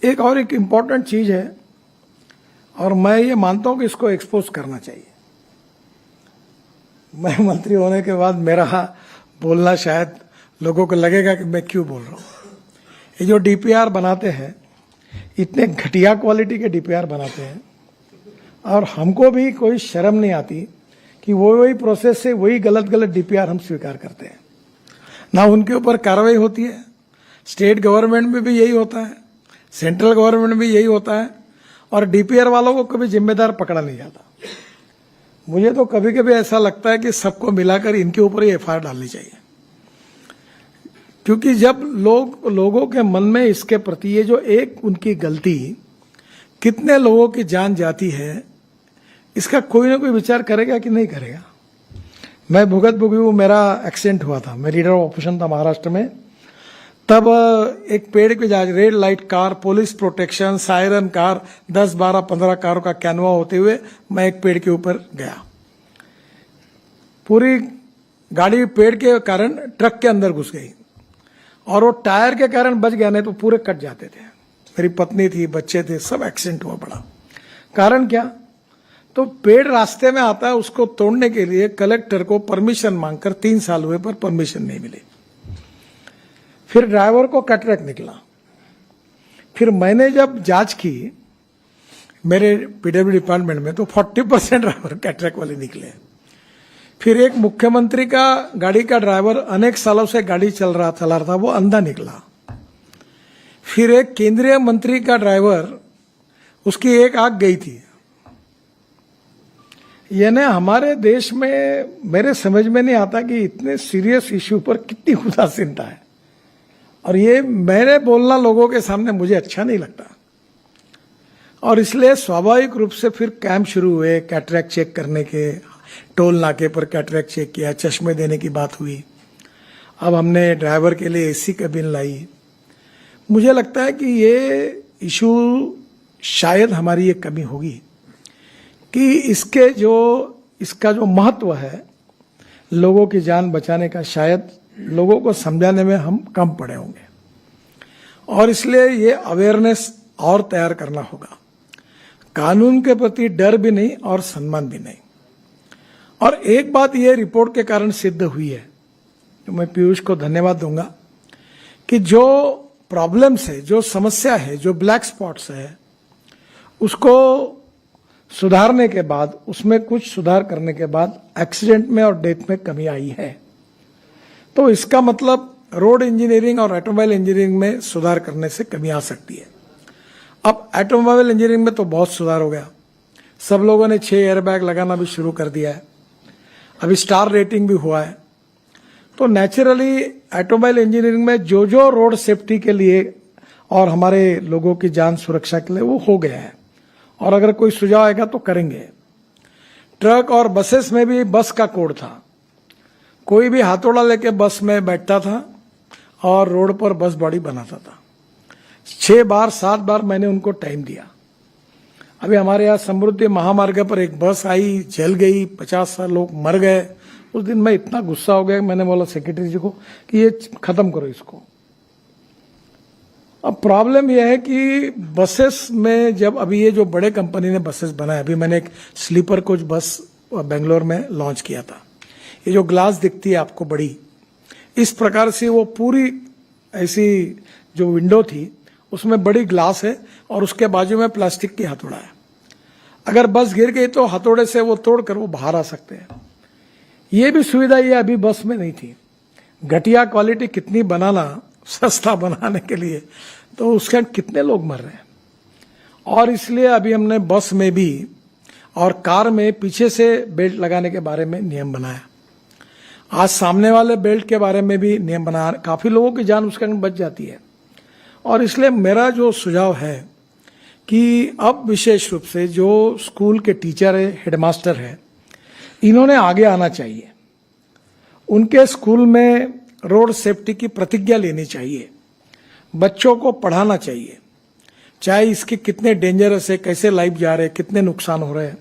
एक इम्पॉर्टेंट चीज है और मैं ये मानता हूं कि इसको एक्सपोज करना चाहिए। मैं मंत्री होने के बाद मेरा बोलना शायद लोगों को लगेगा कि मैं क्यों बोल रहा हूं। ये जो डीपीआर बनाते हैं, इतने घटिया क्वालिटी के डीपीआर बनाते हैं और हमको भी कोई शर्म नहीं आती कि वही प्रोसेस से वही गलत डीपीआर हम स्वीकार करते हैं, ना उनके ऊपर कार्रवाई होती है। स्टेट गवर्नमेंट में भी यही होता है, सेंट्रल गवर्नमेंट में भी यही होता है और डीपीआर वालों को कभी जिम्मेदार पकड़ा नहीं जाता। मुझे तो कभी कभी ऐसा लगता है कि सबको मिलाकर इनके ऊपर ही एफआईआर डालनी चाहिए, क्योंकि जब लोगों के मन में इसके प्रति ये जो एक उनकी गलती कितने लोगों की जान जाती है, इसका कोई ना कोई विचार करेगा कि नहीं करेगा। मैं भुगत भुगी मेरा एक्सीडेंट हुआ था, मैं लीडर ऑफ ऑपरेशन था महाराष्ट्र में। तब एक पेड़ पे जा red light car, police protection, siren car, 10, 12, 15 कारों का कैनवा होते हुए मैं एक पेड़ के ऊपर गया। पूरी गाड़ी पेड़ के कारण ट्रक के अंदर घुस गई और वो टायर के कारण बच गया, नहीं तो पूरे कट जाते थे। मेरी पत्नी थी, बच्चे थे, सब एक्सीडेंट हुआ पड़ा। कारण क्या? तो पेड़ रास्ते में आता है, उसको तोड़ने के लिए कलेक्टर को परमिशन मांगकर 3 साल हुए पर परमिशन नहीं मिली। फिर ड्राइवर को कैटरेक्ट निकला। फिर मैंने जब जांच की मेरे पीडब्ल्यू डिपार्टमेंट में, तो 40% ड्राइवर कैटरेक्ट वाले निकले। फिर एक मुख्यमंत्री का गाड़ी का ड्राइवर अनेक सालों से गाड़ी चला रहा था, वो अंधा निकला। फिर एक केंद्रीय मंत्री का ड्राइवर, उसकी एक आंख गई थी। यानी हमारे देश में मेरे समझ में नहीं आता कि इतने सीरियस इश्यू पर कितनी उदासीनता है, और ये मैंने बोलना लोगों के सामने मुझे अच्छा नहीं लगता। और इसलिए स्वाभाविक रूप से फिर कैंप शुरू हुए कैटरेक्ट चेक करने के। टोल नाके पर कैटरेक्ट चेक किया, चश्मे देने की बात हुई। अब हमने ड्राइवर के लिए एसी कैबिन लाई। मुझे लगता है कि ये इशू शायद हमारी ये कमी होगी कि इसका जो महत्व है लोगों की जान बचाने का, शायद लोगों को समझाने में हम कम पड़े होंगे। और इसलिए ये अवेयरनेस और तैयार करना होगा। कानून के प्रति डर भी नहीं और सम्मान भी नहीं। और एक बात ये रिपोर्ट के कारण सिद्ध हुई है, तो मैं पीयूष को धन्यवाद दूंगा, कि जो प्रॉब्लम्स है, जो समस्या है, जो ब्लैक स्पॉट्स है, उसको सुधारने के बाद, उसमें कुछ सुधार करने के बाद एक्सीडेंट में और डेथ में कमी आई है। तो इसका मतलब रोड इंजीनियरिंग और ऑटोमोबाइल इंजीनियरिंग में सुधार करने से कमी आ सकती है। अब ऑटोमोबाइल इंजीनियरिंग में तो बहुत सुधार हो गया। सब लोगों ने 6 एयरबैग लगाना भी शुरू कर दिया है। अभी स्टार रेटिंग भी हुआ है। तो नेचुरली ऑटोमोबाइल इंजीनियरिंग में जो रोड सेफ्टी के लिए और हमारे लोगों की जान सुरक्षा के लिए वो हो गया है, और अगर कोई सुझाव आएगा तो करेंगे। ट्रक और बसेस में भी बस का कोड था। कोई भी हाथोड़ा लेके बस में बैठता था और रोड पर बस बॉडी बनाता था। 6 बार 7 बार मैंने उनको टाइम दिया। अभी हमारे यहाँ समृद्धि महामार्ग पर एक बस आई, जल गई, 50 लोग मर गए। उस दिन मैं इतना गुस्सा हो गया, मैंने बोला सेक्रेटरी जी को कि ये खत्म करो इसको। अब प्रॉब्लम यह है कि बसेस में जब अभी ये जो बड़े कंपनी ने बसेस बनाए, अभी मैंने एक स्लीपर कोच बस बेंगलोर में लॉन्च किया था। ये जो ग्लास दिखती है आपको बड़ी, इस प्रकार से वो पूरी ऐसी जो विंडो थी उसमें बड़ी ग्लास है और उसके बाजू में प्लास्टिक की हथौड़ा है। अगर बस गिर गई तो हथौड़े से वो तोड़कर वो बाहर आ सकते हैं। ये भी सुविधा ये अभी बस में नहीं थी। घटिया क्वालिटी कितनी बनाना, सस्ता बनाने के लिए, तो उसके कितने लोग मर रहे हैं। और इसलिए अभी हमने बस में भी और कार में पीछे से बेल्ट लगाने के बारे में नियम बनाया। आज सामने वाले बेल्ट के बारे में भी नियम बनाया। काफी लोगों की जान उसके अंदर बच जाती है। और इसलिए मेरा जो सुझाव है कि अब विशेष रूप से जो स्कूल के टीचर है, हेडमास्टर है, इन्होंने आगे आना चाहिए। उनके स्कूल में रोड सेफ्टी की प्रतिज्ञा लेनी चाहिए। बच्चों को पढ़ाना चाहिए, चाहे इसके कितने डेंजरस है, कैसे लाइफ जा रहे हैं, कितने नुकसान हो रहे हैं,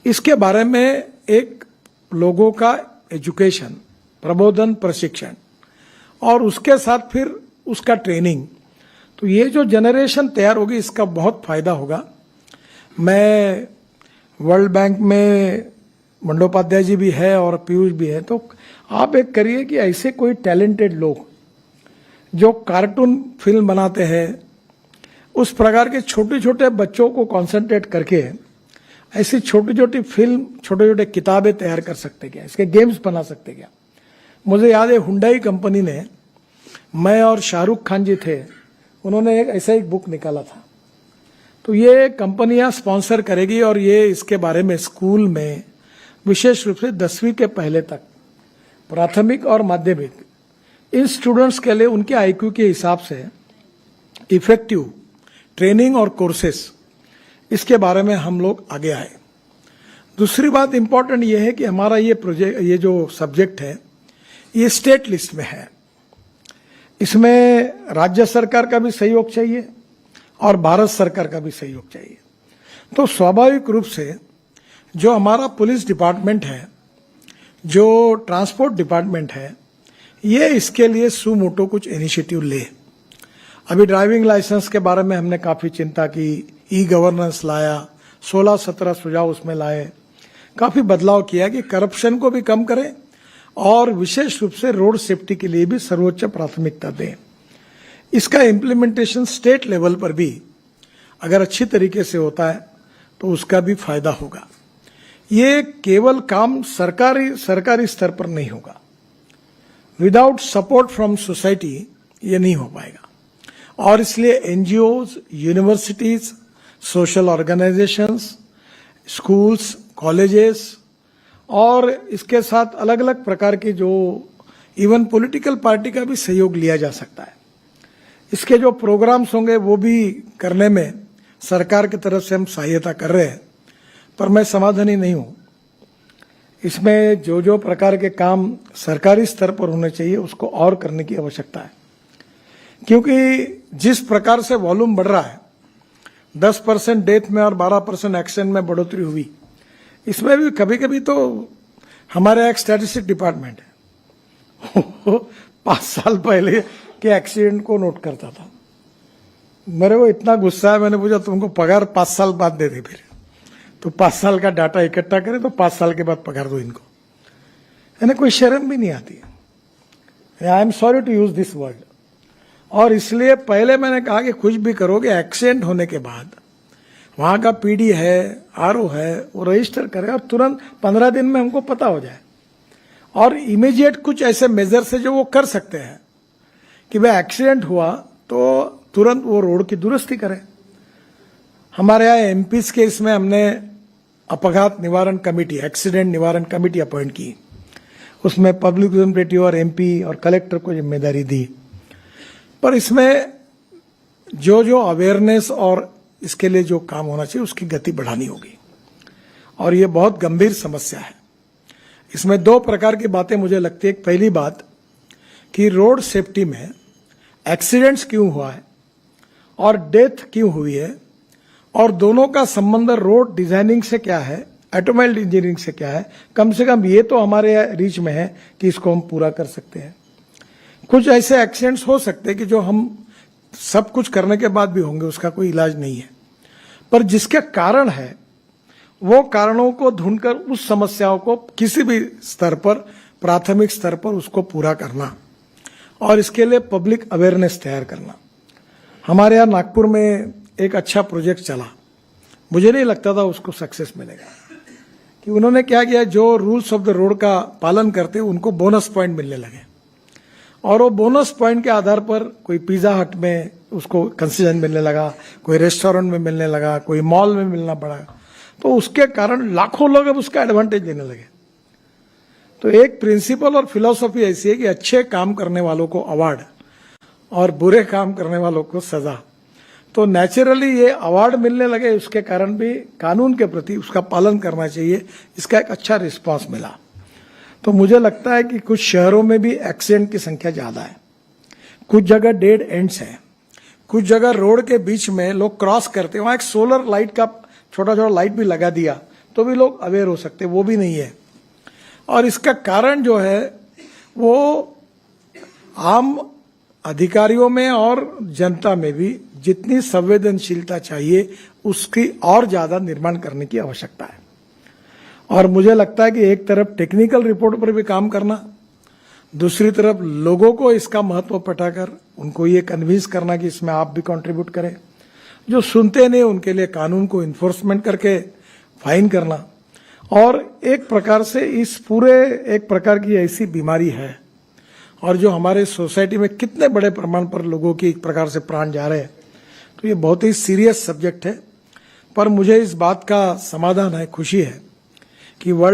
इसके बारे में एक लोगों का एजुकेशन, प्रबोधन, प्रशिक्षण, और उसके साथ फिर उसका ट्रेनिंग। तो ये जो जनरेशन तैयार होगी इसका बहुत फायदा होगा। मैं वर्ल्ड बैंक में बंडोपाध्याय जी भी है और पीयूष भी है, तो आप एक करिए कि ऐसे कोई टैलेंटेड लोग जो कार्टून फिल्म बनाते हैं, उस प्रकार के छोटे छोटे बच्चों को कंसंट्रेट करके ऐसी छोटी छोटी फिल्म, छोटे छोटे किताबें तैयार कर सकते क्या, इसके गेम्स बना सकते क्या। मुझे याद है हुंडई कंपनी ने, मैं और शाहरुख खान जी थे, उन्होंने एक ऐसा एक बुक निकाला था। तो ये कंपनियां स्पॉन्सर करेगी और ये इसके बारे में स्कूल में विशेष रूप से 10वीं के पहले तक, प्राथमिक और माध्यमिक, इन स्टूडेंट्स के लिए उनके आईक्यू के हिसाब से इफेक्टिव ट्रेनिंग और कोर्सेस, इसके बारे में हम लोग आगे आए। दूसरी बात इंपॉर्टेंट ये है कि हमारा ये प्रोजेक्ट, ये जो सब्जेक्ट है, ये स्टेट लिस्ट में है। इसमें राज्य सरकार का भी सहयोग चाहिए और भारत सरकार का भी सहयोग चाहिए। तो स्वाभाविक रूप से जो हमारा पुलिस डिपार्टमेंट है, जो ट्रांसपोर्ट डिपार्टमेंट है, ये इसके लिए सुमोटो कुछ इनिशिएटिव ले। अभी ड्राइविंग लाइसेंस के बारे में हमने काफी चिंता की, ई गवर्नेंस लाया, 16-17 सुझाव उसमें लाए, काफी बदलाव किया कि करप्शन को भी कम करें और विशेष रूप से रोड सेफ्टी के लिए भी सर्वोच्च प्राथमिकता दें। इसका इम्प्लीमेंटेशन स्टेट लेवल पर भी अगर अच्छी तरीके से होता है तो उसका भी फायदा होगा। ये केवल काम सरकारी स्तर पर नहीं होगा, विदाउट सपोर्ट फ्रॉम सोसाइटी ये नहीं हो पाएगा। और इसलिए NGOs, universities, social organisations, schools, colleges और इसके साथ अलग अलग प्रकार के जो इवन पॉलिटिकल पार्टी का भी सहयोग लिया जा सकता है। इसके जो प्रोग्राम्स होंगे वो भी करने में सरकार की तरफ से हम सहायता कर रहे हैं, पर मैं समाधानी नहीं हूं। इसमें जो जो प्रकार के काम सरकारी स्तर पर होने चाहिए उसको और करने की आवश्यकता है, क्योंकि जिस प्रकार से वॉल्यूम बढ़ रहा है, 10% डेथ में और 12% एक्सीडेंट में बढ़ोतरी हुई, इसमें भी कभी कभी तो हमारे एक स्टैटिस्टिक डिपार्टमेंट है 5 साल पहले के एक्सीडेंट को नोट करता था। मेरे को इतना गुस्सा है, मैंने पूछा तुमको पगार 5 साल बाद दे दे, फिर तो 5 साल का डाटा इकट्ठा करे तो 5 साल के बाद पगार दो इनको। यानी कोई शर्म भी नहीं आती है। I am sorry to use this word. और इसलिए पहले मैंने कहा कि कुछ भी करोगे, एक्सीडेंट होने के बाद वहां का पीडी है, आरओ है, वो रजिस्टर करे और तुरंत 15 दिन में हमको पता हो जाए, और इमीडिएट कुछ ऐसे मेजर से जो वो कर सकते हैं कि भाई एक्सीडेंट हुआ तो तुरंत वो रोड की दुरुस्ती करें। हमारे यहाँ एमपीज के इसमें हमने अपघात निवारण कमेटी, एक्सीडेंट निवारण कमेटी अपॉइंट की, उसमें पब्लिक रिप्रेजेंटेटिव और एमपी और कलेक्टर को जिम्मेदारी दी। पर इसमें जो जो अवेयरनेस और इसके लिए जो काम होना चाहिए उसकी गति बढ़ानी होगी, और ये बहुत गंभीर समस्या है। इसमें 2 प्रकार की बातें मुझे लगती है। पहली बात कि रोड सेफ्टी में एक्सीडेंट्स क्यों हुआ है और डेथ क्यों हुई है, और दोनों का संबंध रोड डिजाइनिंग से क्या है, ऑटोमोबाइल इंजीनियरिंग से क्या है। कम से कम ये तो हमारे रीच में है कि इसको हम पूरा कर सकते हैं। कुछ ऐसे एक्सीडेंट्स हो सकते हैं कि जो हम सब कुछ करने के बाद भी होंगे, उसका कोई इलाज नहीं है, पर जिसके कारण है वो कारणों को ढूंढकर उस समस्याओं को किसी भी स्तर पर, प्राथमिक स्तर पर उसको पूरा करना, और इसके लिए पब्लिक अवेयरनेस तैयार करना। हमारे यहाँ नागपुर में एक अच्छा प्रोजेक्ट चला, मुझे नहीं लगता था उसको सक्सेस मिलेगा, कि उन्होंने क्या किया, जो रूल्स ऑफ द रोड का पालन करते उनको बोनस पॉइंट मिलने लगे, और वो बोनस पॉइंट के आधार पर कोई पिज्जा हट में उसको कंसेशन मिलने लगा, कोई रेस्टोरेंट में मिलने लगा, कोई मॉल में मिलना पड़ा, तो उसके कारण लाखों लोग अब उसका एडवांटेज लेने लगे। तो एक प्रिंसिपल और फिलॉसफी ऐसी है कि अच्छे काम करने वालों को अवार्ड और बुरे काम करने वालों को सजा। तो नेचुरली ये अवार्ड मिलने लगे, उसके कारण भी कानून के प्रति उसका पालन करना चाहिए, इसका एक अच्छा रिस्पांस मिला। तो मुझे लगता है कि कुछ शहरों में भी एक्सीडेंट की संख्या ज्यादा है, कुछ जगह डेड एंड्स हैं, कुछ जगह रोड के बीच में लोग क्रॉस करते हैं, वहां एक सोलर लाइट का छोटा छोटा लाइट भी लगा दिया तो भी लोग अवेयर हो सकते, वो भी नहीं है। और इसका कारण जो है वो आम अधिकारियों में और जनता में भी जितनी संवेदनशीलता चाहिए उसकी और ज्यादा निर्माण करने की आवश्यकता है। और मुझे लगता है कि एक तरफ टेक्निकल रिपोर्ट पर भी काम करना, दूसरी तरफ लोगों को इसका महत्व पटाकर उनको ये कन्विंस करना कि इसमें आप भी कंट्रीब्यूट करें। जो सुनते नहीं उनके लिए कानून को इन्फोर्समेंट करके फाइन करना। और एक प्रकार से इस पूरे एक प्रकार की ऐसी बीमारी है और जो हमारे सोसाइटी में कितने बड़े प्रमाण पर लोगों की एक प्रकार से प्राण जा रहे हैं, तो ये बहुत ही सीरियस सब्जेक्ट है। पर मुझे इस बात का समाधान है, खुशी है कि वर्ल्ड